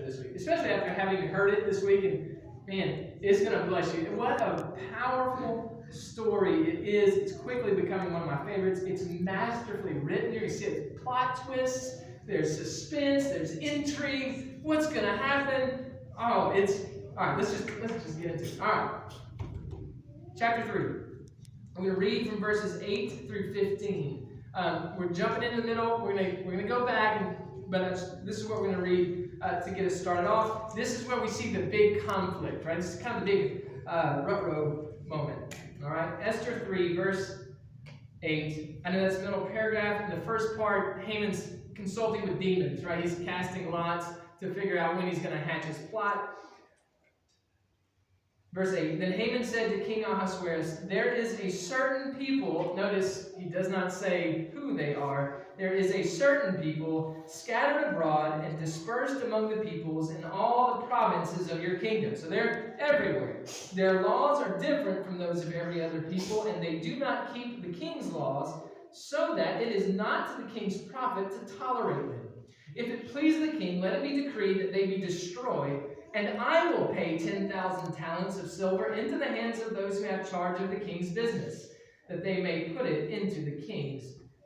this week, especially after having heard it this week. And man, it's going to bless you. And what a powerful story it is. It's quickly becoming one of my favorites. It's masterfully written. You see it's plot twists. There's suspense. There's intrigue. What's going to happen? Oh, it's all right. Let's just get into it. All right, chapter 3. I'm going to read from verses 8 through 15. We're jumping in the middle. We're gonna go back, but this is what we're going to read to get us started off. This is where we see the big conflict, right? This is kind of the big rut-row moment. All right, Esther 3, verse 8. I know that's the middle paragraph. In the first part, Haman's consulting with demons, right? He's casting lots to figure out when he's going to hatch his plot. Verse 8, then Haman said to King Ahasuerus, there is a certain people, notice he does not say who they are, there is a certain people scattered abroad and dispersed among the peoples in all the provinces of your kingdom. So they're everywhere. Their laws are different from those of every other people, and they do not keep the king's laws, so that it is not to the king's profit to tolerate them. If it please the king, let it be decreed that they be destroyed, and I will pay 10,000 talents of silver into the hands of those who have charge of the king's business, that they may put it into the king's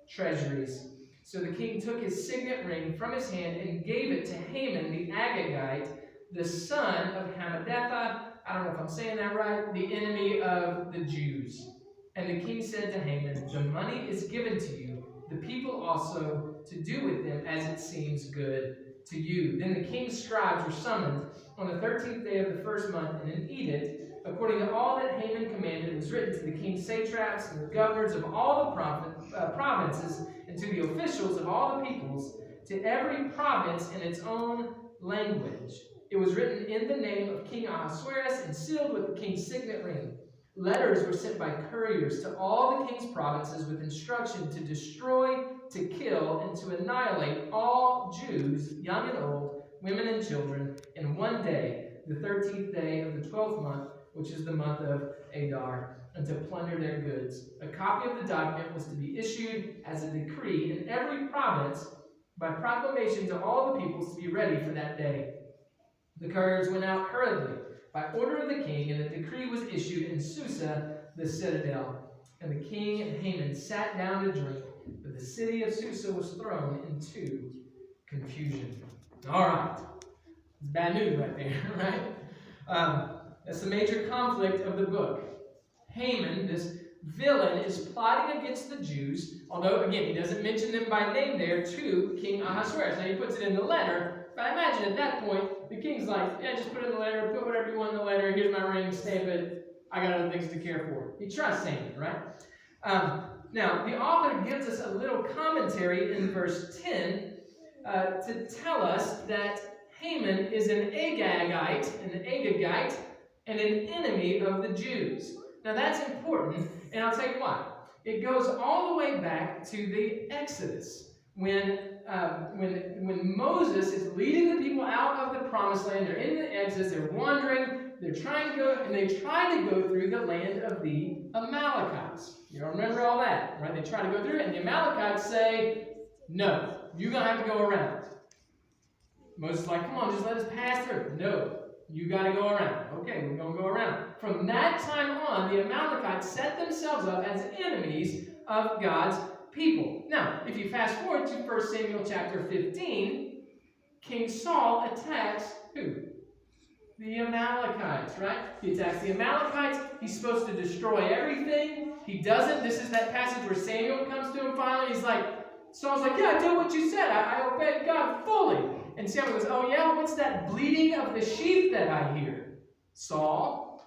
treasuries. So the king took his signet ring from his hand and gave it to Haman the Agagite, the son of Hammedatha. I don't know if I'm saying that right. The enemy of the Jews. And the king said to Haman, the money is given to you, the people also, to do with them as it seems good to you. Then the king's scribes were summoned on the 13th day of the first month, and an edict, according to all that Haman commanded, was written to the king's satraps and the governors of all the provinces, and to the officials of all the peoples, to every province in its own language. It was written in the name of King Ahasuerus and sealed with the king's signet ring. Letters were sent by couriers to all the king's provinces with instruction to destroy, to kill, and to annihilate all Jews, young and old, women and children, in one day, the 13th day of the 12th month, which is the month of Adar, and to plunder their goods. A copy of the document was to be issued as a decree in every province by proclamation to all the peoples to be ready for that day. The couriers went out hurriedly by order of the king, and a decree was issued in Susa, the citadel. And the king and Haman sat down to drink, but the city of Susa was thrown into confusion. All right. It's bad news right there, right? That's the major conflict of the book. Haman, this villain, is plotting against the Jews, although, again, he doesn't mention them by name there, to King Ahasuerus. Now, he puts it in the letter, but I imagine at that point, the king's like, yeah, just put it in the letter, put whatever you want in the letter, here's my ring, stamp it, I got other things to care for. He trusts Haman, right? Now, the author gives us a little commentary in verse 10 to tell us that Haman is an Agagite, and an enemy of the Jews. Now, that's important, and I'll tell you why. It goes all the way back to the Exodus, when Moses is leading the people out of the promised land. They're in the Exodus, they're wandering, they try to go through the land of the Amalekites. You remember all that, right? They try to go through it, and the Amalekites say, no, you're going to have to go around. Moses is like, come on, just let us pass through. No, you got to go around. Okay, we're going to go around. From that time on, the Amalekites set themselves up as enemies of God's people. Now, if you fast forward to 1 Samuel chapter 15, King Saul attacks who? The Amalekites, right? He attacks the Amalekites. He's supposed to destroy everything. He doesn't. This is that passage where Samuel comes to him finally. He's like, Saul's like, yeah, I did what you said. I obeyed God fully. And Samuel goes, oh yeah, what's that bleating of the sheep that I hear? Saul,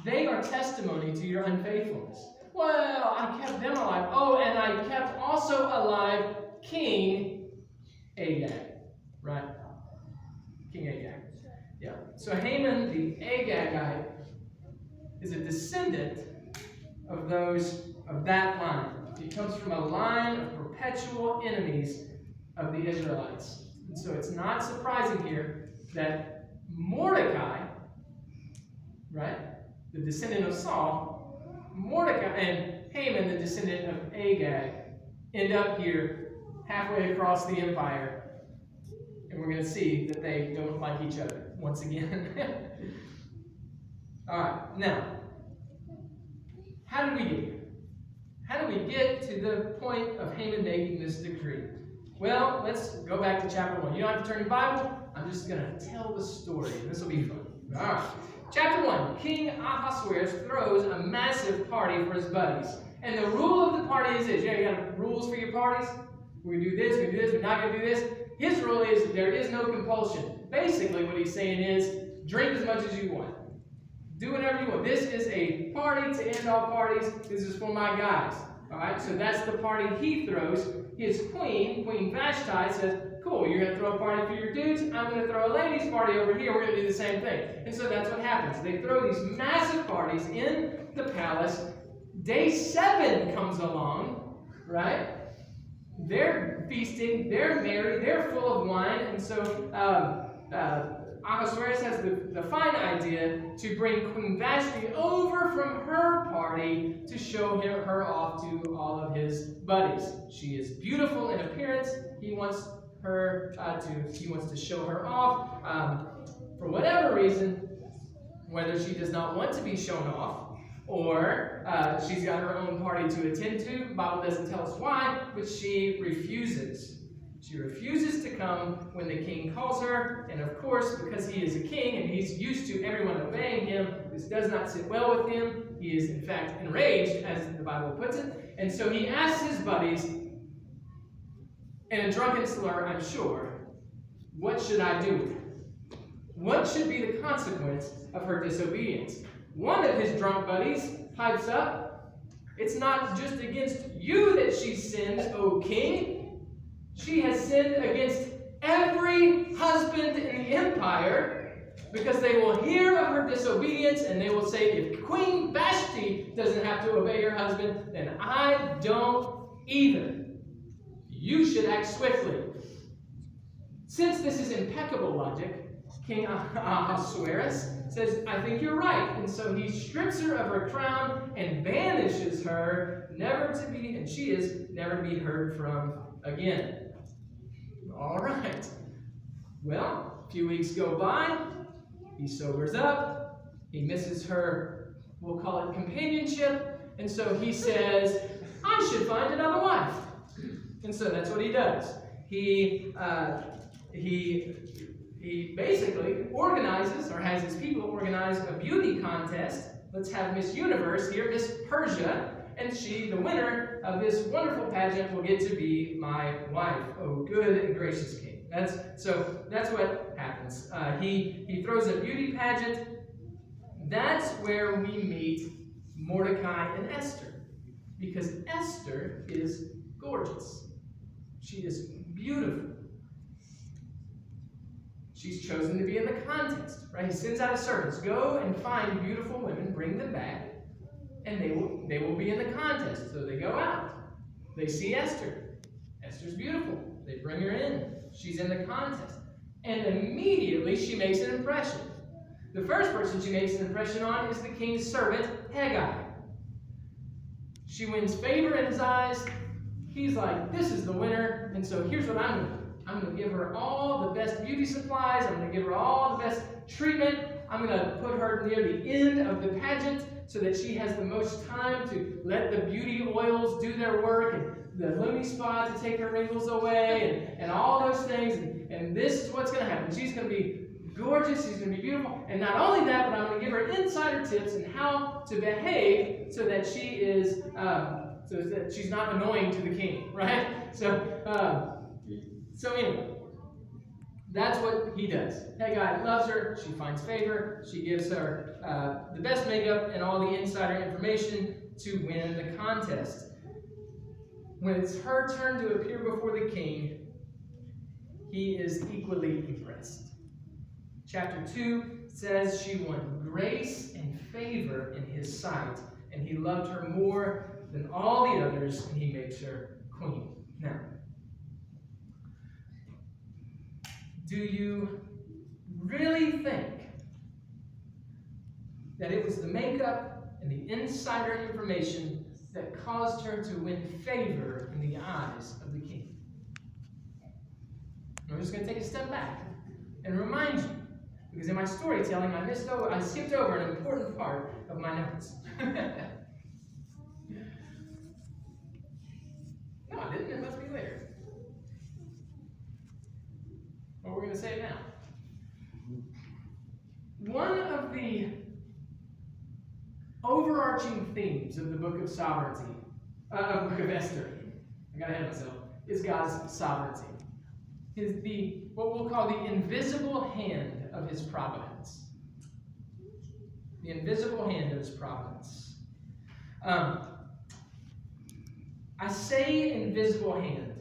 they are testimony to your unfaithfulness. Well, I kept them alive. Oh, and I kept also alive King Agag. Right? King Agag. Yeah. So Haman the Agagite is a descendant of that line. He comes from a line of perpetual enemies of the Israelites. And so it's not surprising here that Mordecai, right, the descendant of Saul, Mordecai and Haman, the descendant of Agag, end up here halfway across the empire. And we're going to see that they don't like each other once again. All right, now, how did we get here? How do we get to the point of Haman making this decree? Well, let's go back to chapter 1. You don't have to turn your Bible. I'm just going to tell the story. This will be fun. All right. Chapter 1. King Ahasuerus throws a massive party for his buddies. And the rule of the party is this. You got rules for your parties? We do this, we do this, we're not going to do this. His rule is there is no compulsion. Basically, what he's saying is drink as much as you want. Do whatever you want. This is a party to end all parties. This is for my guys. All right, so that's the party he throws. His queen, Queen Vashti, says, cool, you're going to throw a party for your dudes. I'm going to throw a ladies' party over here. We're going to do the same thing. And so that's what happens. They throw these massive parties in the palace. Day 7 comes along, right? They're feasting. They're merry. They're full of wine. And so Ahasuerus has the fine idea to bring Queen Vashti over from her party to show her off to all of his buddies. She is beautiful in appearance. He wants her he wants to show her off. For whatever reason, whether she does not want to be shown off or she's got her own party to attend to, the Bible doesn't tell us why, but she refuses. She refuses to come when the king calls her, and of course, because he is a king and he's used to everyone obeying him, this does not sit well with him. He is, in fact, enraged, as the Bible puts it, and so he asks his buddies, in a drunken slur, I'm sure, what should I do with her? What should be the consequence of her disobedience? One of his drunk buddies pipes up, it's not just against you that she sins, O king. She has sinned against every husband in the empire, because they will hear of her disobedience and they will say, if Queen Vashti doesn't have to obey her husband, then I don't either. You should act swiftly. Since this is impeccable logic, King Ahasuerus says, I think you're right. And so he strips her of her crown and banishes her, and she is never to be heard from again. All right. Well, a few weeks go by. He sobers up. He misses her, we'll call it companionship. And so he says, I should find another wife. And so that's what he does. He basically organizes, or has his people organize a beauty contest. Let's have Miss Universe here, Miss Persia, and the winner of this wonderful pageant, will get to be my wife. Oh, good and gracious king. That's what happens. He throws a beauty pageant. That's where we meet Mordecai and Esther, because Esther is gorgeous. She is beautiful. She's chosen to be in the contest, right? He sends out his servants, go and find beautiful women, bring them back, and they will be in the contest. So they go out. They see Esther. Esther's beautiful. They bring her in. She's in the contest. And immediately she makes an impression. The first person she makes an impression on is the king's servant, Haggai. She wins favor in his eyes. He's like, this is the winner, and so here's what I'm going to do. I'm going to give her all the best beauty supplies. I'm going to give her all the best treatment. I'm going to put her near the end of the pageant so that she has the most time to let the beauty oils do their work, and the Lumi Spa to take her wrinkles away, and all those things. And this is what's going to happen. She's going to be gorgeous. She's going to be beautiful. And not only that, but I'm going to give her insider tips on how to behave so that she is, so that she's not annoying to the king, right? So anyway, that's what he does. Haggai loves her. She finds favor. She gives her the best makeup and all the insider information to win the contest. When it's her turn to appear before the king, he is equally impressed. Chapter 2 says she won grace and favor in his sight, and he loved her more than all the others, and he makes her queen. Now, do you really think that it was the makeup and the insider information that caused her to win favor in the eyes of the king? I'm just going to take a step back and remind you, because in my storytelling, I skipped over an important part of my notes. No, I didn't. It must be there. What we're going to say now. One of the overarching themes of the book of sovereignty, book of Esther, I got ahead of myself, is God's sovereignty. Is what we'll call the invisible hand of his providence. The invisible hand of his providence. I say invisible hand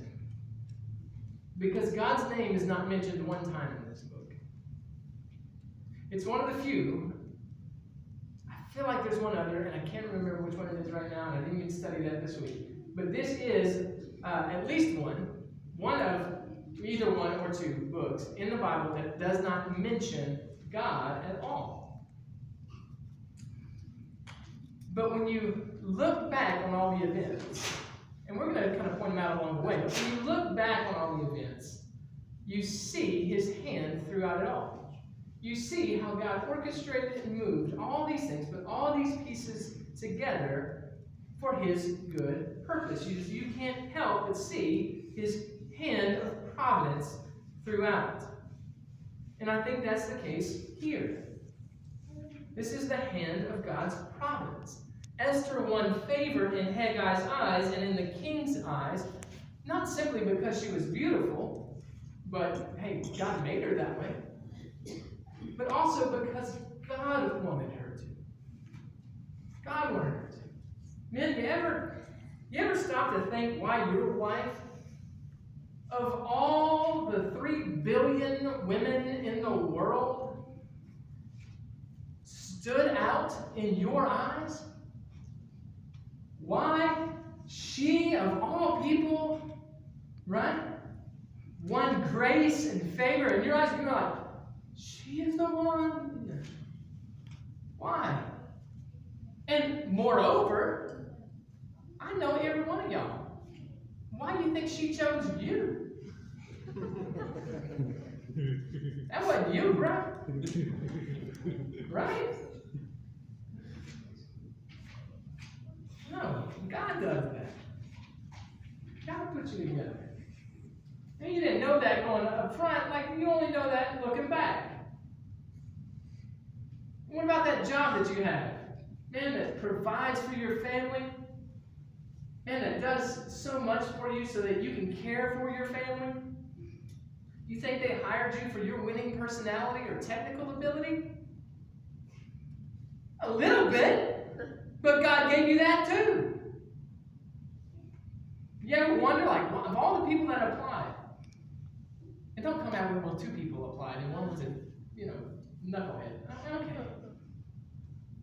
because God's name is not mentioned one time in this book. It's one of the few. I feel like there's one other, and I can't remember which one it is right now, and I didn't even study that this week. But this is at least one of either one or two books in the Bible that does not mention God at all. But when you look back on all the events, and we're going to kind of point them out along the way, but when you look back on all the events, you see his hand throughout it all. You see how God orchestrated and moved all these things, but all these pieces together for his good purpose. You can't help but see his hand of providence throughout. And I think that's the case here. This is the hand of God's providence. Esther won favor in Haggai's eyes and in the king's eyes, not simply because she was beautiful, but, hey, God made her that way, but also because God wanted her to. God wanted her to. Men, you ever stop to think why your wife, of all the 3 billion women in the world, stood out in your eyes? Why she, of all people, right, won grace and favor in your eyes? You're like, she is the one. Why? And moreover, I know every one of y'all. Why do you think she chose you? That wasn't you, bro. Right? No, God does that. God puts you together. And you didn't know that going up front, like you only know that looking back. What about that job that you have? Man, that provides for your family. Man, that does so much for you so that you can care for your family. You think they hired you for your winning personality or technical ability? A little bit. But God gave you that too. You ever wonder, like, of all the people that applied, and don't come out with, well, 2 people applied and one was a, knucklehead. Okay.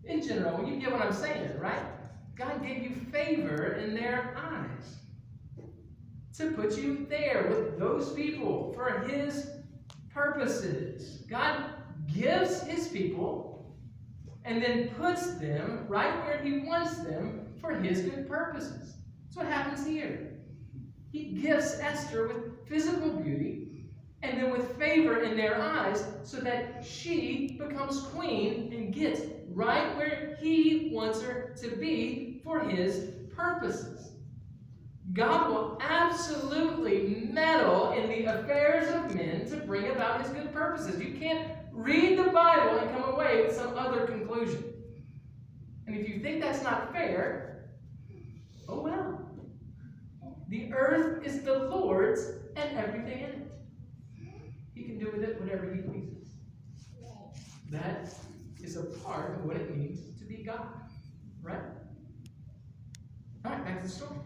In general, you get what I'm saying, right? God gave you favor in their eyes to put you there with those people for his purposes. God gives his people and then puts them right where he wants them for his good purposes. That's what happens here. He gifts Esther with physical beauty and then with favor in their eyes so that she becomes queen and gets right where he wants her to be for his purposes. God will absolutely meddle in the affairs of men to bring about his good purposes. You can't read the Bible and come away with some other conclusion. And if you think that's not fair, oh well. The earth is the Lord's and everything in it. He can do with it whatever he pleases. That is a part of what it means to be God. Right? All right, back to the story.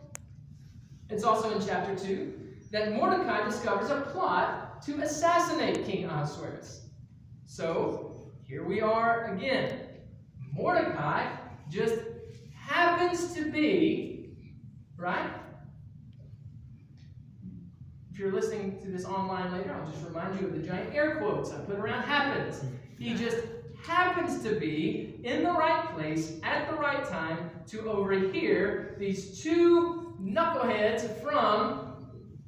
It's also in chapter 2 that Mordecai discovers a plot to assassinate King Ahasuerus. So, here we are again. Mordecai just happens to be, right? If you're listening to this online later, I'll just remind you of the giant air quotes I put around happens. He just happens to be in the right place at the right time to overhear these 2 knuckleheads from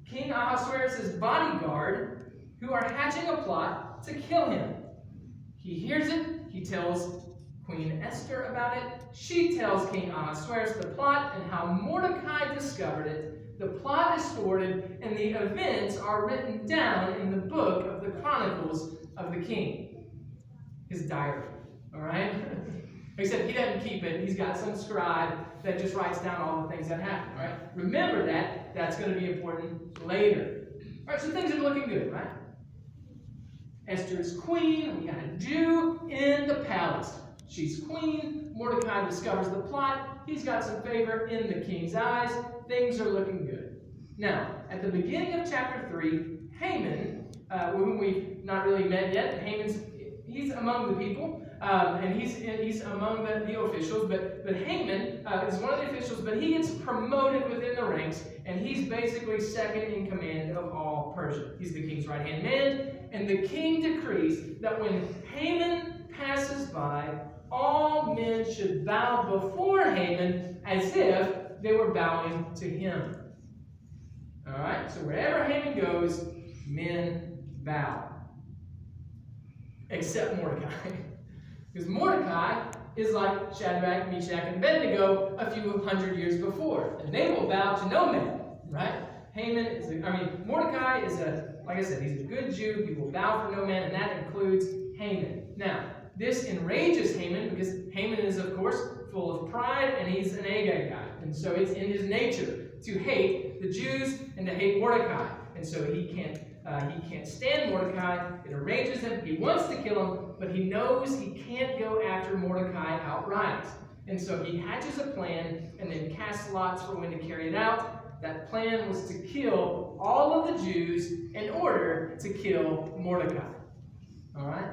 King Ahasuerus' bodyguard who are hatching a plot to kill him. He hears it. He tells Queen Esther about it. She tells King Ahasuerus the plot and how Mordecai discovered it. The plot is thwarted, and the events are written down in the book of the Chronicles of the King. His diary. All right? Except he doesn't keep it. He's got some scribe that just writes down all the things that happen. All right? Remember that. That's going to be important later. All right, so things are looking good, right? Esther is queen. We got a Jew in the palace. She's queen. Mordecai discovers the plot. He's got some favor in the king's eyes. Things are looking good. Now, at the beginning of chapter 3, Haman, whom we've not really met yet, he's among the people, and he's among the officials, but Haman is one of the officials, but he gets promoted within the ranks, and he's basically second in command of all Persia. He's the king's right-hand man, and the king decrees that when Haman passes by, all men should bow before Haman as if they were bowing to him. All right? So wherever Haman goes, men bow. Except Mordecai. Because Mordecai is like Shadrach, Meshach, and Abednego a few hundred years before. And they will bow to no man. Right? Mordecai is like I said, he's a good Jew. He will bow for no man, and that includes Haman. Now, this enrages Haman because Haman is, of course, full of pride, and he's an Agag guy. And so it's in his nature to hate the Jews and to hate Mordecai. And so he can't stand Mordecai. It enrages him. He wants to kill him, but he knows he can't go after Mordecai outright. And so he hatches a plan and then casts lots for when to carry it out. That plan was to kill all of the Jews in order to kill Mordecai. All right?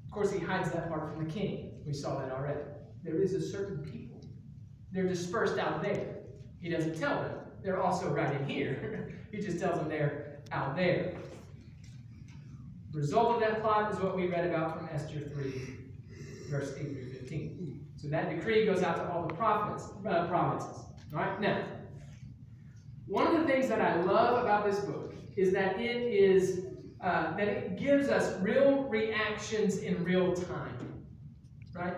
Of course, he hides that part from the king. We saw that already. There is a certain people. They're dispersed out there. He doesn't tell them. They're also right in here. He just tells them they're out there. The result of that plot is what we read about from Esther 3, verse 8 through 15. So that decree goes out to all the provinces. All right? Now, one of the things that I love about this book is that it gives us real reactions in real time. Right?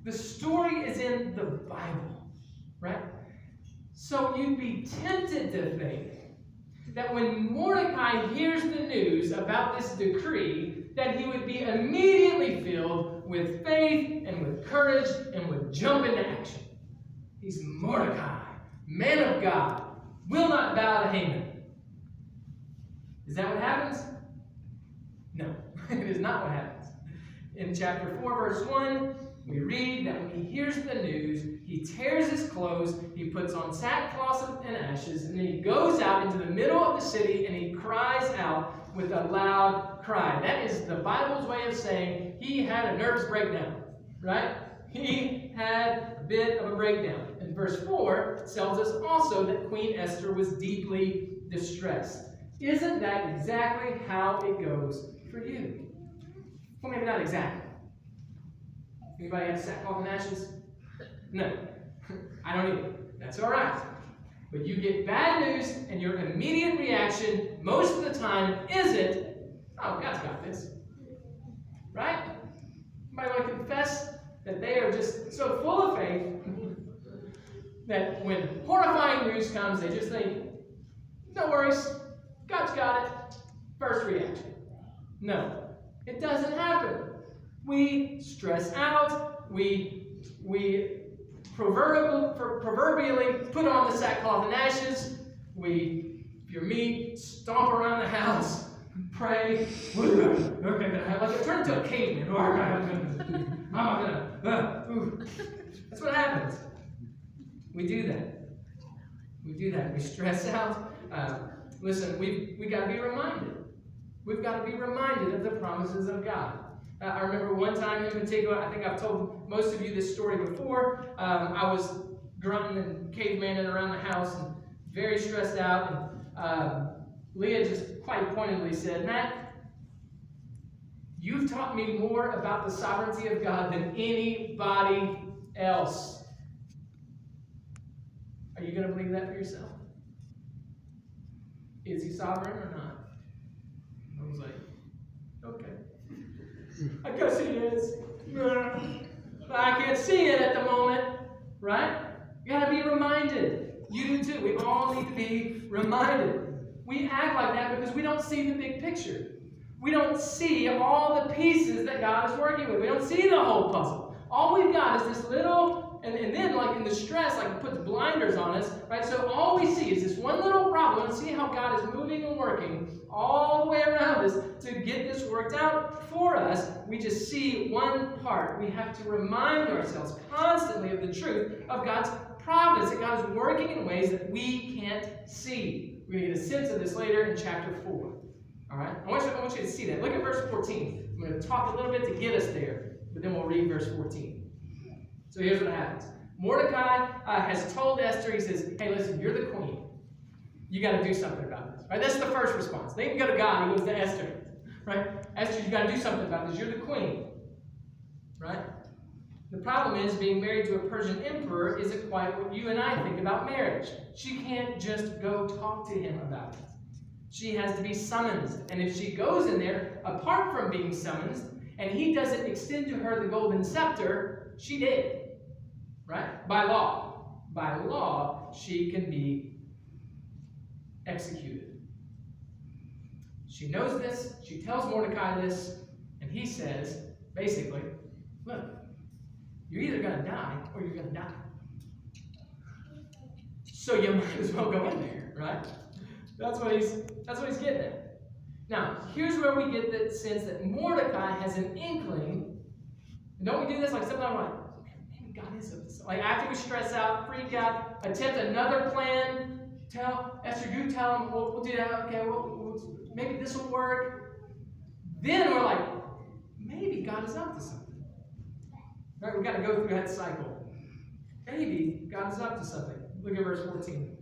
The story is in the Bible. Right? So you'd be tempted to think that when Mordecai hears the news about this decree, that he would be immediately filled with faith and with courage and would jump into action. He's Mordecai, man of God, will not bow to Haman. Is that what happens? No, it is not what happens. In chapter 4, verse 1, we read that when he hears the news, he tears his clothes, he puts on sackcloth and ashes, and then he goes out into the middle of the city and he cries out with a loud cry. That is the Bible's way of saying he had a nervous breakdown, right? He had a bit of a breakdown. And verse 4 tells us also that Queen Esther was deeply distressed. Isn't that exactly how it goes for you? Well, maybe not exactly. Anybody have sackcloth and ashes? No. I don't either. That's all right. But you get bad news, and your immediate reaction, most of the time, isn't, oh, God's got this. Right? Somebody want to confess that they are just so full of faith that when horrifying news comes, they just think, no worries, God's got it. First reaction. No, it doesn't happen. We stress out. We proverbially put on the sackcloth and ashes. We, if you're me, stomp around the house, pray. Turn into a caveman. That's what happens. We do that. We stress out. Listen, we got to be reminded. We've got to be reminded of the promises of God. I remember one time in particular, I think I've told most of you this story before. I was grunting and cavemaning around the house and very stressed out. And Leah just quite pointedly said, Matt, you've taught me more about the sovereignty of God than anybody else. Are you going to believe that for yourself? Is he sovereign or not? I guess he is. But I can't see it at the moment, right? You got to be reminded. You do too. We all need to be reminded. We act like that because we don't see the big picture. We don't see all the pieces that God is working with. We don't see the whole puzzle. All we've got is this little, and then like in the stress, like it puts blinders on us, right? So all we see is this one little problem. We don't see how God is moving and working all the way around us to get this worked out for us. We just see one part. We have to remind ourselves constantly of the truth of God's providence, that God is working in ways that we can't see. We're going to get a sense of this later in chapter 4. All right? I want you to see that. Look at verse 14. I'm going to talk a little bit to get us there, but then we'll read verse 14. So here's what happens. Mordecai has told Esther, he says, hey, listen, you're the queen. You got to do something about this. Right? That's the first response. They didn't go to God, he goes to Esther. Right? Esther, you got to do something about this. You're the queen. Right? The problem is being married to a Persian emperor isn't quite what you and I think about marriage. She can't just go talk to him about it. She has to be summoned. And if she goes in there, apart from being summoned, and he doesn't extend to her the golden scepter, she did. Right? By law. By law, she can be executed. She knows this. She tells Mordecai this. And he says, basically, look, you're either going to die or you're going to die. So you might as well go in there, right? That's what he's getting at. Now, here's where we get the sense that Mordecai has an inkling. And don't we do this? Like sometimes I'm like, maybe God is up to something. Like after we stress out, freak out, attempt another plan, tell Esther, you tell him, we'll do that. Okay, maybe this will work. Then we're like, maybe God is up to something. Right? We've got to go through that cycle. Maybe God is up to something. Look at verse 14.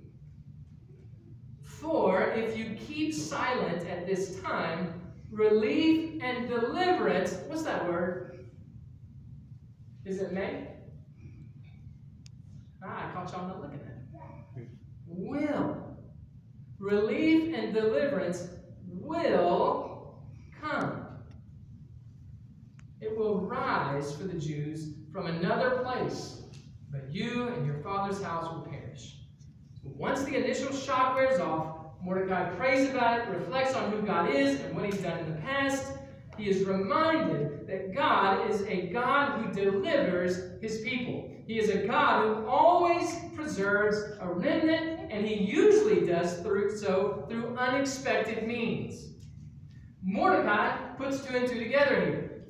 For if you keep silent at this time, relief and deliverance, what's that word? Is it may? I caught y'all not looking at it. Will. Relief and deliverance will come. It will rise for the Jews from another place, but you and your father's house will perish. Once the initial shock wears off, Mordecai prays about it, reflects on who God is and what he's done in the past. He is reminded that God is a God who delivers his people. He is a God who always preserves a remnant, and he usually does through unexpected means. Mordecai puts two and two together here.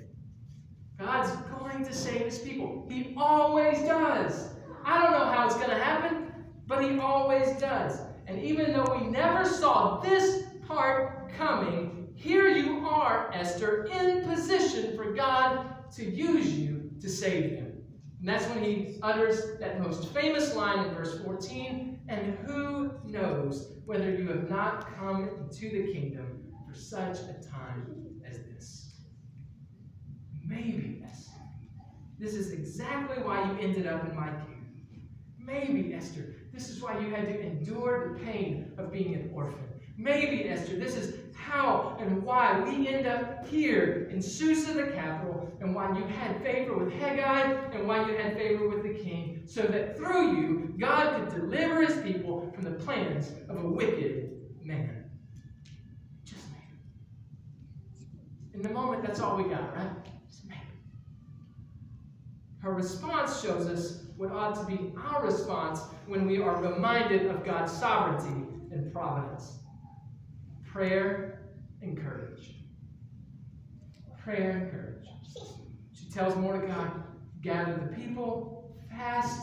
God's going to save his people. He always does. I don't know how it's going to happen, but he always does. And even though we never saw this part coming, here you are, Esther, in position for God to use you to save him. And that's when he utters that most famous line in verse 14, and who knows whether you have not come into the kingdom for such a time as this. Maybe, Esther, this is exactly why you ended up in my care. Maybe, Esther, this is why you had to endure the pain of being an orphan. Maybe, Esther, this is how and why we end up here in Susa, the capital, and why you had favor with Haggai, and why you had favor with the king, so that through you, God could deliver his people from the plans of a wicked man. Just maybe. In the moment, that's all we got, right? Just maybe. Her response shows us what ought to be our response when we are reminded of God's sovereignty and providence. Prayer and courage. Prayer and courage. She tells Mordecai, gather the people, fast,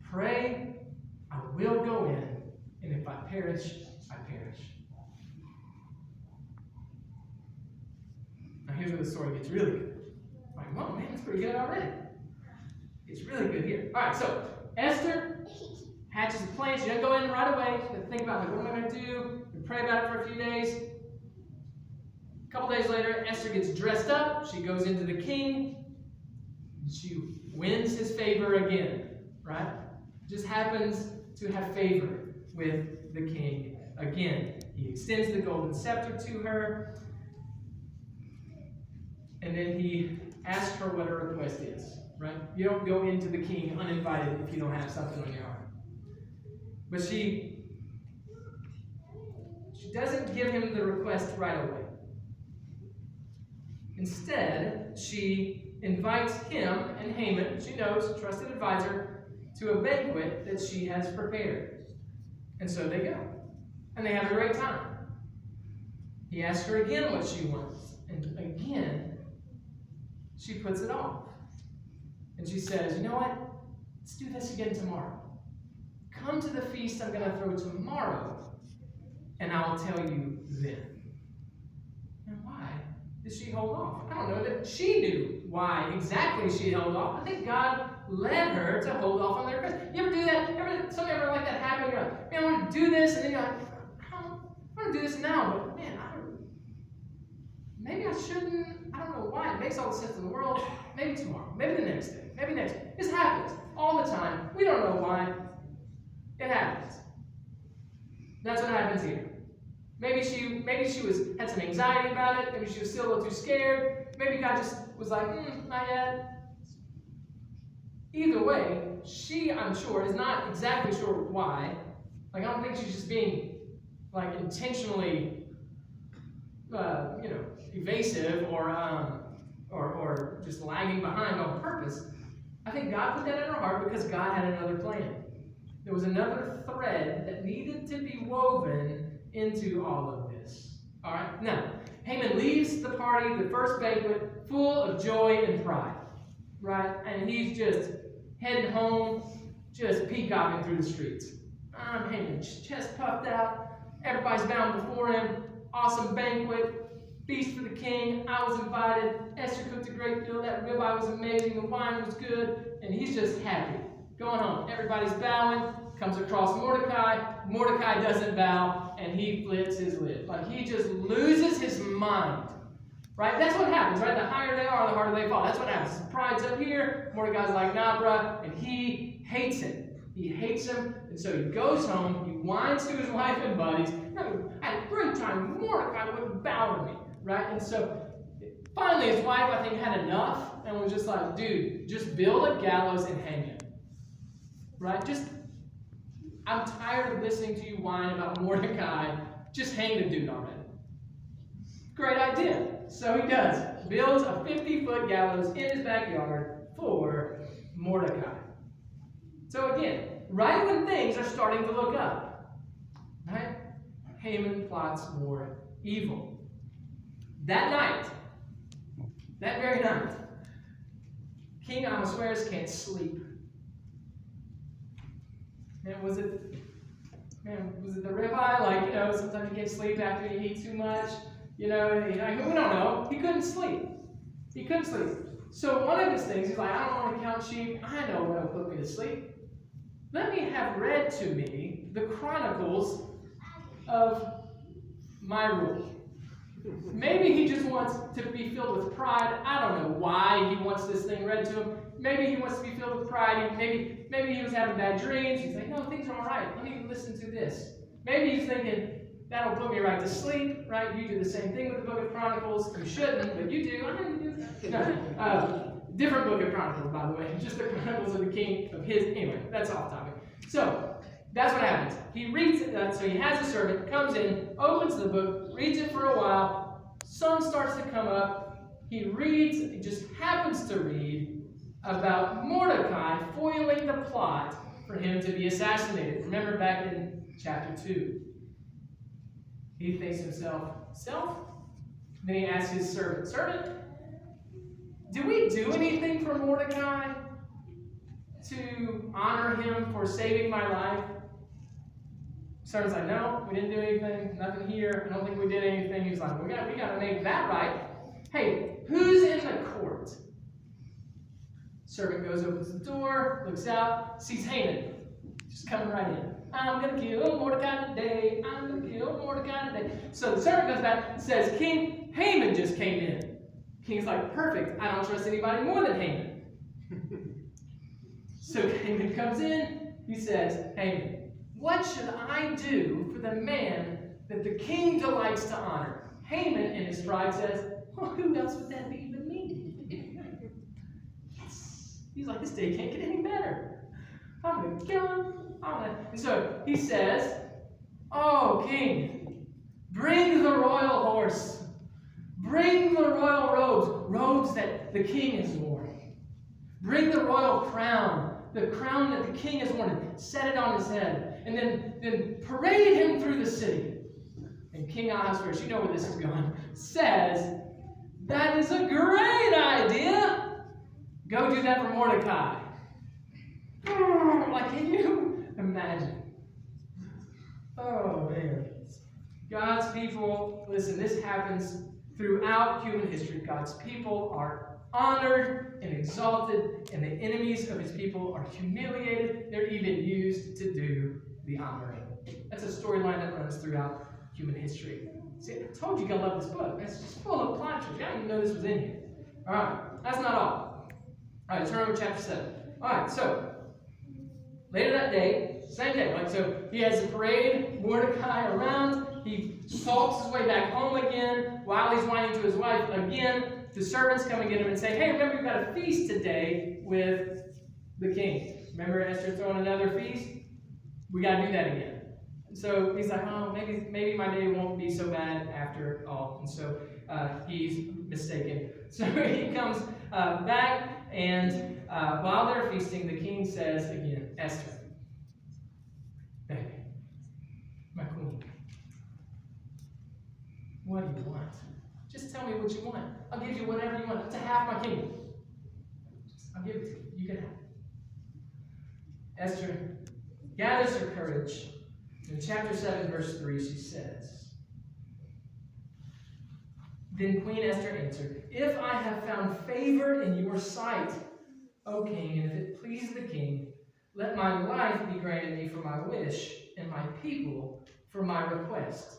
pray, I will go in, and if I perish, I perish. Now here's where the story gets really good. Like, whoa, man, it's pretty good already. It's really good here. All right, so Esther hatches a plan. She doesn't go in right away. She doesn't think about, like, what am I going to do? We pray about it for a few days. A couple days later, Esther gets dressed up. She goes into the king. She wins his favor again, right? Just happens to have favor with the king again. He extends the golden scepter to her. And then he asks her what her request is, right? You don't go into the king uninvited if you don't have something on your heart. But she doesn't give him the request right away. Instead, she invites him and Haman, she knows, trusted advisor, to a banquet that she has prepared. And so they go. And they have a great time. He asks her again what she wants. And again, she puts it off. And she says, you know what? Let's do this again tomorrow. Come to the feast I'm going to throw tomorrow, and I'll tell you then. And why did she hold off? I don't know that she knew why exactly she held off. I think God led her to hold off on their request. You ever do that? Something ever like that happen? You're like, man, I want to do this, and then you're like, I want to do this now, but man, maybe I shouldn't. I don't know why. It makes all the sense in the world. Maybe tomorrow. Maybe the next day. Maybe next day. This happens all the time. We don't know why. It happens. That's what happens here. Maybe she had some anxiety about it. Maybe she was still a little too scared. Maybe God just was like, not yet. Either way, she, I'm sure, is not exactly sure why. Like, I don't think she's just being, like, intentionally, evasive or just lagging behind on purpose. I think God put that in her heart because God had another plan. There was another thread that needed to be woven into all of this. All right? Now, Haman leaves the party, the first banquet, full of joy and pride. Right? And he's just heading home, just peacocking through the streets. Haman, chest puffed out. Everybody's bowing before him. Awesome banquet. Feast for the king. I was invited. Esther cooked a great meal. That ribeye was amazing. The wine was good. And he's just happy. Going home. Everybody's bowing. Comes across Mordecai. Mordecai doesn't bow. And he flips his lid. Like he just loses his mind. Right? That's what happens, right? The higher they are, the harder they fall. That's what happens. Pride's up here. Mordecai's like, nah, bruh. And he hates him. He hates him. And so he goes home. He whines to his wife and buddies. I had a great time. Mordecai wouldn't bow to me. Right? And so finally his wife, I think, had enough and was just like, dude, just build a gallows and hang him. Right? I'm tired of listening to you whine about Mordecai. Just hang the dude already. Great idea. So he does. Builds a 50-foot gallows in his backyard for Mordecai. So again, right when things are starting to look up, right? Haman plots more evil. That very night, King Ahasuerus can't sleep. Man, was it the ribeye? Like, sometimes you can't sleep after you eat too much. We don't know. He couldn't sleep. So one of his things, he's like, I don't want to count sheep. I know what'll put me to sleep. Let me have read to me the chronicles of my rule. Maybe he just wants to be filled with pride. I don't know why he wants this thing read to him. Maybe he wants to be filled with pride. Maybe he was having bad dreams. He's like, no, things are all right. Let me listen to this. Maybe he's thinking, that'll put me right to sleep, right? You do the same thing with the book of Chronicles. You shouldn't, but you do. I know you do. No, different book of Chronicles, by the way. Just the Chronicles of the king of his. Anyway, that's off topic. So, that's what happens. He reads it, so he has a servant, comes in, opens the book, reads it for a while, sun starts to come up, he just happens to read about Mordecai foiling the plot for him to be assassinated. Remember back in chapter 2. He thinks to himself, then he asks his servant, do we do anything for Mordecai to honor him for saving my life? Servant's like, no, we didn't do anything, nothing here. I don't think we did anything. He's like, we got to make that right. Hey, who's in the court? Servant goes, opens the door, looks out, sees Haman, just coming right in. I'm going to kill Mordecai today. So the servant goes back and says, King, Haman just came in. King's like, perfect. I don't trust anybody more than Haman. So Haman comes in. He says, Haman, what should I do for the man that the king delights to honor? Haman in his pride says, well, who else would that be but me? He's like, this day can't get any better. I'm going to kill him. And so he says, oh, king, bring the royal horse. Bring the royal robes that the king is wearing. Bring the royal crown, the crown that the king has worn. Set it on his head. And then parade him through the city. And King Ahasuerus, you know where this is going, says, that is a great idea. Go do that for Mordecai. Like, can you imagine? Oh, man. God's people, listen, this happens throughout human history. God's people are honored and exalted, and the enemies of his people are humiliated. They're even used to do the honoring. That's a storyline that runs throughout human history. See, I told you you're going to love this book. It's just full of plot twists. I didn't even know this was in here. All right, that's not all. All right, turn over to chapter 7. All right, so later that day, same day, right? So he has a parade, Mordecai around. He stalks his way back home again while he's whining to his wife again. The servants come and get him and say, hey, remember, we've got a feast today with the king. Remember Esther throwing another feast? We got to do that again. And so he's like, oh, maybe my day won't be so bad after all. And so he's mistaken. So he comes back, and while they're feasting, the king says again, Esther, baby, my queen, what do you want? Just tell me what you want. I'll give you whatever you want. Up to half my kingdom. I'll give it to you. You can have it. Esther gathers her courage. In chapter 7, verse 3, she says, then Queen Esther answered, if I have found favor in your sight, O king, and if it please the king, let my life be granted me for my wish, and my people for my request.